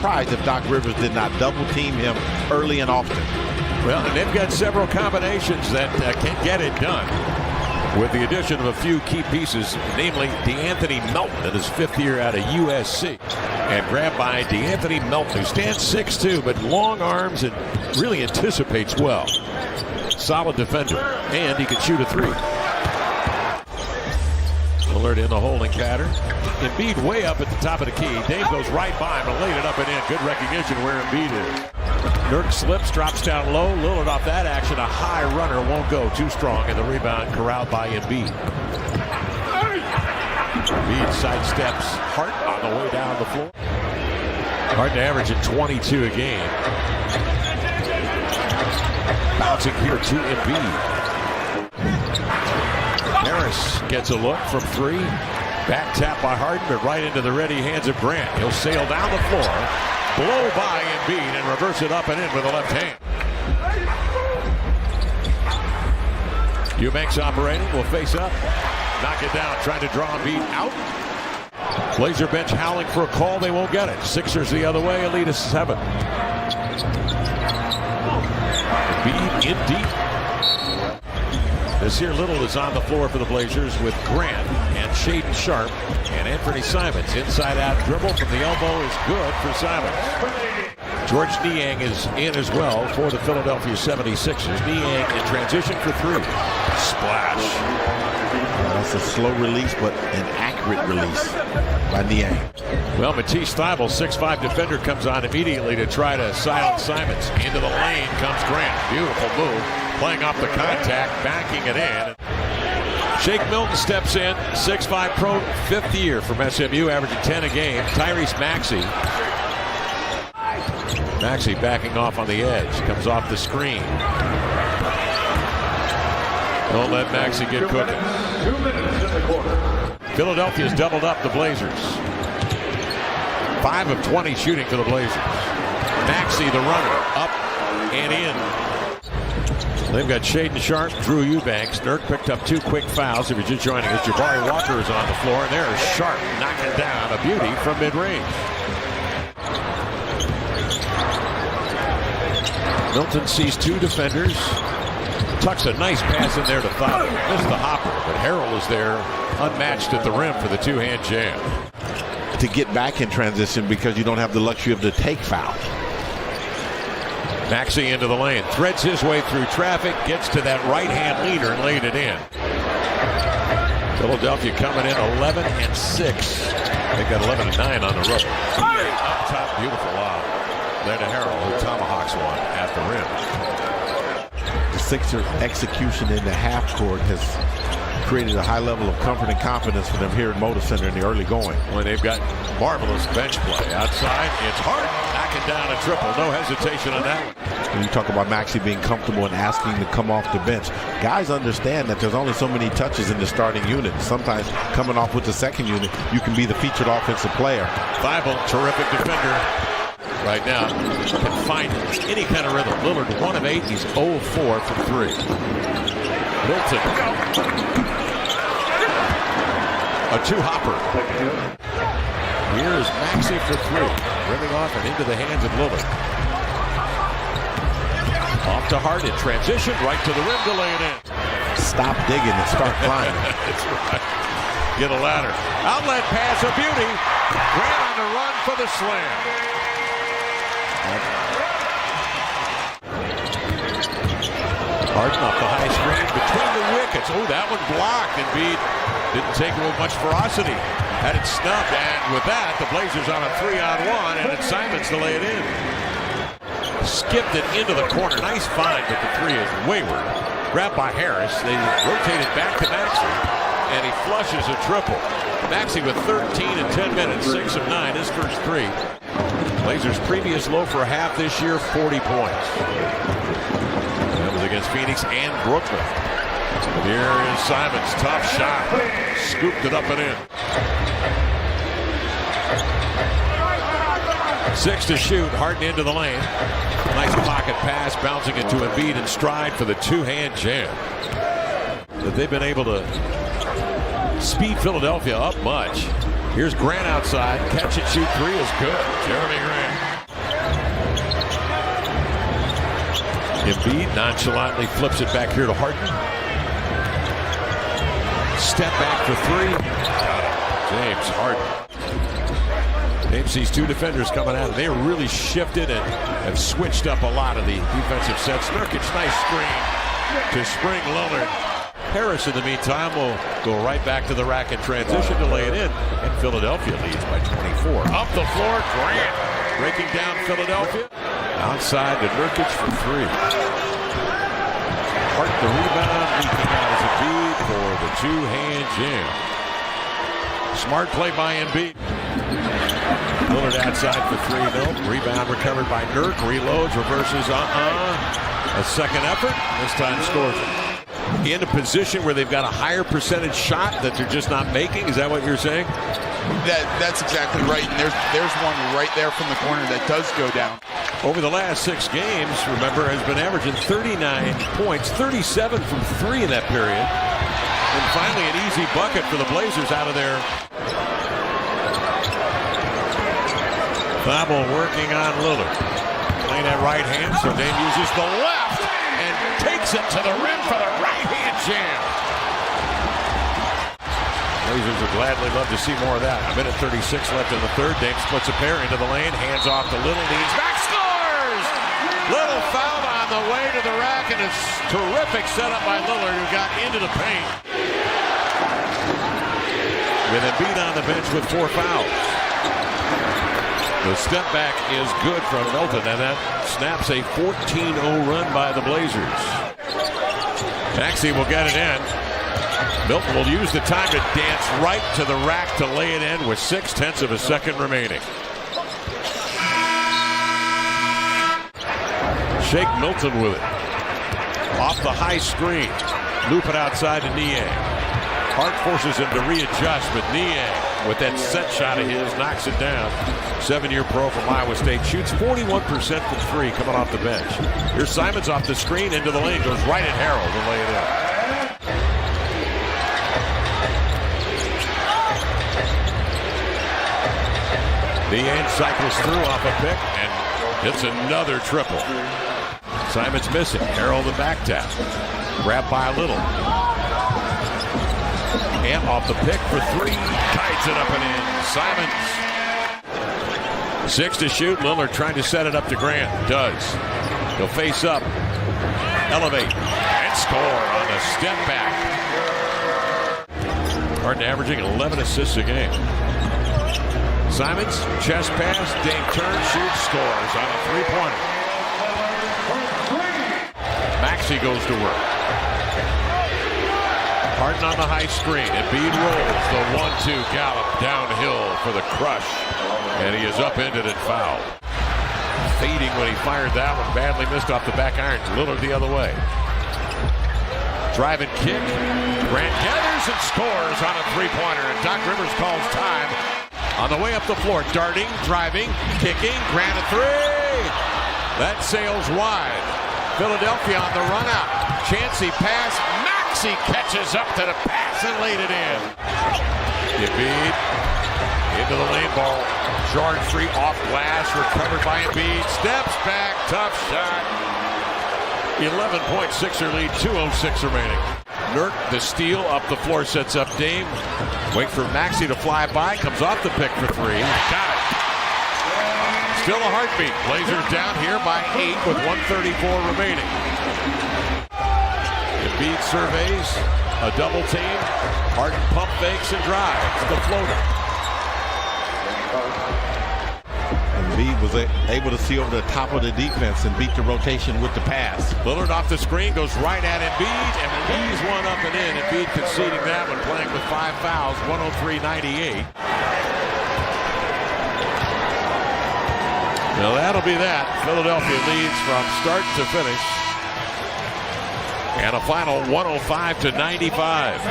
surprised if Doc Rivers did not double team him early and often. Well, and they've got several combinations that can get it done, with the addition of a few key pieces, namely DeAnthony Melton in his 5th year out of USC. And grabbed by DeAnthony Melton, who stands 6'2", but long arms and really anticipates well. Solid defender, and he can shoot a 3. Lillard in the holding pattern. Embiid way up at the top of the key. Dave goes right by him and laid it up and in. Good recognition where Embiid is. Nurk slips, drops down low. Lillard off that action. A high runner won't go. Too strong, and the rebound corralled by Embiid. Embiid sidesteps Hart on the way down the floor. Harden averaging 22 a game. Bouncing here to Embiid. Harris gets a look from 3. Back tap by Harden, but right into the ready hands of Grant. He'll sail down the floor, blow by Embiid, and reverse it up and in with the left hand. Eubanks operating, will face up. Knock it down, trying to draw Embiid out. Blazer bench howling for a call. They won't get it. Sixers the other way, a lead of 7. Embiid in deep. This here Little is on the floor for the Blazers with Grant and Shaedon Sharpe and Anthony Simons. Inside out dribble from the elbow is good for Simons. George Niang is in as well for the Philadelphia 76ers. Niang in transition for 3. Splash. That's a slow release, but an accurate release by Niang. Well, Matisse Thybulle, 6'5" defender, comes on immediately to try to silence Simons. Into the lane comes Grant. Beautiful move. Playing off the contact, backing it in. Shake Milton steps in, 6'5" pro, 5th year from SMU, averaging 10 a game. Tyrese Maxey. Maxey backing off on the edge, comes off the screen. Don't let Maxey get cooking. 2 minutes in the quarter. Philadelphia's doubled up the Blazers. 5 of 20 shooting for the Blazers. Maxey, the runner, up and in. They've got Shaedon Sharpe, Drew Eubanks. Nurk picked up 2 quick fouls. If you're just joining us, Jabari Walker is on the floor, and there's Sharpe knocking down a beauty from mid-range. Milton sees 2 defenders. Tucks a nice pass in there to Thybulle. Missed the hopper, but Harrell is there, unmatched at the rim for the 2-hand jam. To get back in transition because you don't have the luxury of the take foul. Maxey into the lane, threads his way through traffic, gets to that right-hand leader and laid it in. Philadelphia coming in 11-6. They got 11-9 on the road. Up top, beautiful lob. There to Harrell, who tomahawks one at the rim. The Sixers' execution in the half court has created a high level of comfort and confidence for them here at Moda Center in the early going. When they've got marvelous bench play. Outside, it's Hart knocking down a triple. No hesitation on that one. When you talk about Maxey being comfortable and asking to come off the bench, guys understand that there's only so many touches in the starting unit. Sometimes coming off with the second unit, you can be the featured offensive player. Thybulle, terrific defender. Right now, can find any kind of rhythm. Lillard 1 of 8. He's 0 of 4 from 3. Milton. A 2-hopper. Here is Maxey for 3. Rimming off and into the hands of Lillard. Off to Harden. Transition right to the rim to lay it in. Stop digging and start climbing. That's right. Get a ladder. Outlet pass, a beauty. Grant on the run for the slam. Harden off the high screen between the wickets. Oh, that one blocked. Embiid didn't take it with much ferocity. Had it snubbed, and with that, the Blazers on a 3-on-1, and it's Simons to lay it in. Skipped it into the corner. Nice find, but the 3 is wayward. Grabbed by Harris. They rotate it back to Maxey, and he flushes a triple. Maxey with 13 in 10 minutes, 6 of 9, his first 3. Blazers' previous low for a half this year, 40 points. That was against Phoenix and Brooklyn. Here is Simons, tough shot. Scooped it up and in. 6 to shoot, Harden into the lane. Nice pocket pass, bouncing it to Embiid in stride for the 2-hand jam. But they've been able to speed Philadelphia up much. Here's Grant outside. Catch and shoot 3 is good. Jeremy Grant. Embiid nonchalantly flips it back here to Harden. Step back for three. Got it. James Harden. James sees two defenders coming out. They really shifted and have switched up a lot of the defensive sets. Nurkic, nice screen to spring Lillard. Harris, in the meantime, will go right back to the rack in transition to lay it in. And Philadelphia leads by 24. Up the floor, Grant breaking down Philadelphia. Outside to Nurkic for three. Hart the rebound, leaping out as Embiid for the two-hand jam. Smart play by Embiid. Lillard outside for three, though. Rebound recovered by Nurk. Reloads, reverses, a second effort. This time scores it. In a position where they've got a higher percentage shot that they're just not making. Is that what you're saying? That's exactly right. And there's one right there from the corner that does go down. Over the last 6 games, remember, has been averaging 39 points, 37 from three in that period. And finally, an easy bucket for the Blazers out of there. Foul working on Lillard. Playing that right hand, so Dame uses the left and takes it to the rim for the right hand jam. Blazers would gladly love to see more of that. A minute 36 left in the third. Dame splits a pair into the lane, hands off to Little, leads back, scores! Little fouled on the way to the rack, and it's terrific setup by Lillard, who got into the paint. With Embiid on the bench with 4 fouls. The step back is good from Milton, and that snaps a 14-0 run by the Blazers. Maxey will get it in. Milton will use the time to dance right to the rack to lay it in with 0.6 of a second remaining. Shake Milton with it. Off the high screen. Loop it outside to Niang. Hart forces him to readjust, but Niang, with that set shot of his, knocks it down. 7-year pro from Iowa State, shoots 41% from three coming off the bench. Here's Simons off the screen into the lane, goes right at Harrell to lay it in. Niang cycles through off a pick and hits another triple. Simons missing. Harrell the back tap. Grabbed by a Little. Amp off the pick for three. Kites it up and in. Simons. 6 to shoot. Lillard trying to set it up to Grant. Does. He'll face up. Elevate. And score on the step back. Harden averaging 11 assists a game. Simons, chest pass, Dame turns, shoots, scores on a three-pointer. Maxey goes to work. Harden on the high screen. Embiid rolls the 1-2 gallop downhill for the crush. And he is upended and fouled. Fading when he fired that one. Badly missed off the back iron. Lillard the other way. Drive and kick. Grant gathers and scores on a three-pointer. And Doc Rivers calls time. On the way up the floor, darting, driving, kicking, Grant a three. That sails wide. Philadelphia on the run out. Chancey pass. Maxey catches up to the pass and laid it in. Embiid into the lane ball. Charge free off glass. Recovered by Embiid. Steps back. Tough shot. 11.6er lead. 2:06 remaining. Nurk, the steal, up the floor, sets up Dame. Wait for Maxey to fly by. Comes off the pick for three. Got it. Still a heartbeat. Blazers down here by 8 with 1:34 remaining. Embiid surveys a double team. Harden pump fakes and drives. The floater. Embiid was able to see over the top of the defense and beat the rotation with the pass. Lillard off the screen, goes right at Embiid, and leaves one up and in. Embiid conceding that one, playing with 5 fouls, 103-98. Well, that'll be that. Philadelphia leads from start to finish. And a final 105-95.